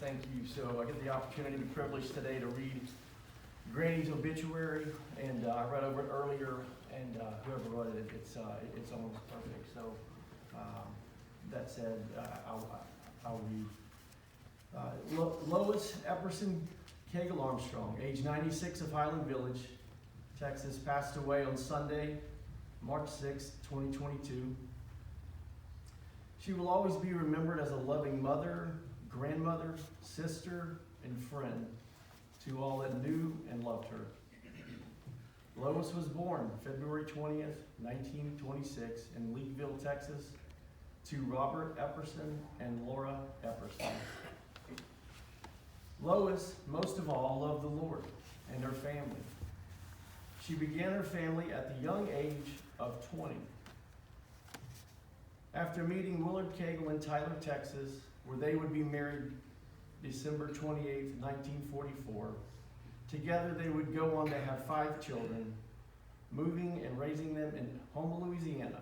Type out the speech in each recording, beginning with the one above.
Thank you. So I get the opportunity and privilege today to read Granny's obituary, and I read over it earlier, and whoever wrote it, it's almost perfect. So that said, I'll read. Lois Epperson Cagle Armstrong, age 96, of Highland Village, Texas, passed away on Sunday, March 6, 2022. She will always be remembered as a loving mother, grandmother, sister, and friend to all that knew and loved her. Lois was born February 20th, 1926 in Leakville, Texas, to Robert Epperson and Laura Epperson. Lois, most of all, loved the Lord and her family. She began her family at the young age of 20. After meeting Willard Cagle in Tyler, Texas, where they would be married December 28, 1944, together they would go on to have 5 children, moving and raising them in Houma, Louisiana.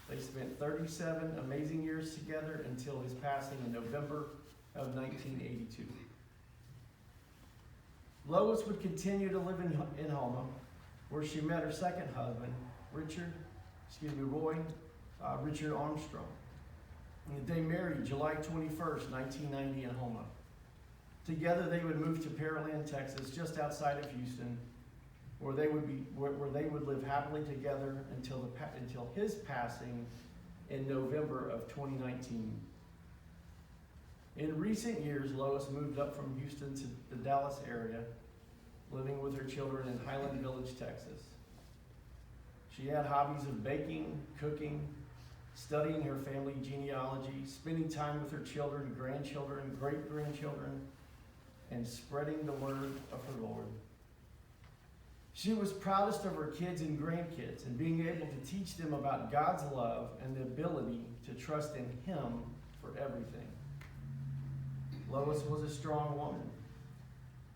They spent 37 amazing years together until his passing in November of 1982. Lois would continue to live in Houma, where she met her second husband, Richard Armstrong. They married July 21st, 1990 in Houma. Together they would move to Pearland, Texas, just outside of Houston, where they would live happily together until his passing in November of 2019. In recent years, Lois moved up from Houston to the Dallas area, living with her children in Highland Village, Texas. She had hobbies of baking, cooking, studying her family genealogy, spending time with her children, grandchildren, great-grandchildren, and spreading the word of her Lord. She was proudest of her kids and grandkids and being able to teach them about God's love and the ability to trust in Him for everything. Lois was a strong woman.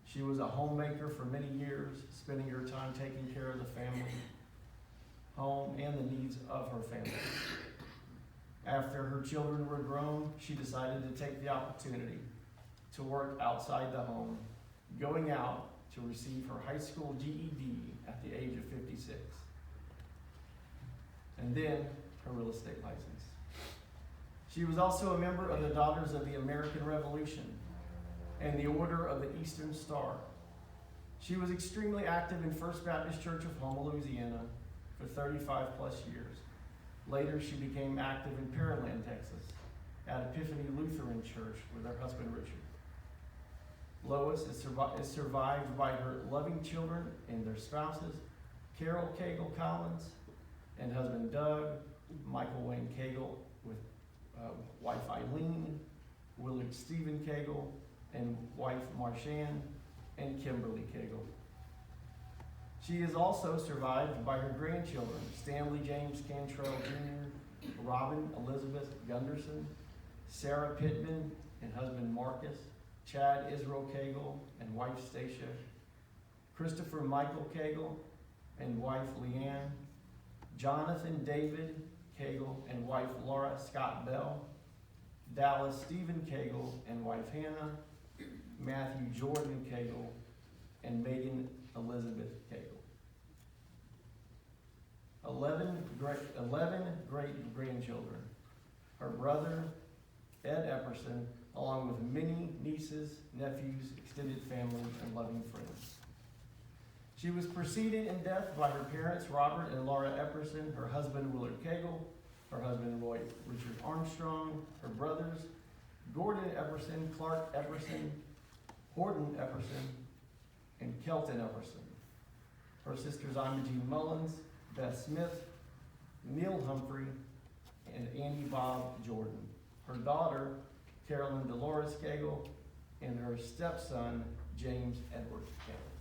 She was a homemaker for many years, spending her time taking care of the family, home, and the needs of her family. After her children were grown, she decided to take the opportunity to work outside the home, going out to receive her high school GED at the age of 56, and then her real estate license. She was also a member of the Daughters of the American Revolution and the Order of the Eastern Star. She was extremely active in First Baptist Church of Houma, Louisiana for 35 plus years. Later, she became active in Pearland, Texas, at Epiphany Lutheran Church with her husband, Richard. Lois is survived by her loving children and their spouses, Carol Cagle Collins and husband Doug, Michael Wayne Cagle with wife Eileen, Willard Stephen Cagle and wife Marshann, and Kimberly Cagle. She is also survived by her grandchildren, Stanley James Cantrell Jr., Robin Elizabeth Gunderson, Sarah Pittman and husband Marcus, Chad Israel Cagle and wife Stacia, Christopher Michael Cagle and wife Leanne, Jonathan David Cagle and wife Laura Scott Bell, Dallas Stephen Cagle and wife Hannah, Matthew Jordan Cagle and Megan Elizabeth Cagle. 11 great-grandchildren. Her brother, Ed Epperson, along with many nieces, nephews, extended family, and loving friends. She was preceded in death by her parents, Robert and Laura Epperson, her husband, Willard Cagle, her husband, Richard Armstrong, her brothers, Gordon Epperson, Clark Epperson, Horton Epperson, and Kelton Epperson. Her sisters, Imogene Mullins, Beth Smith, Neil Humphrey, and Andy Bob Jordan. Her daughter, Carolyn Dolores Cagle, and her stepson, James Edward Cagle.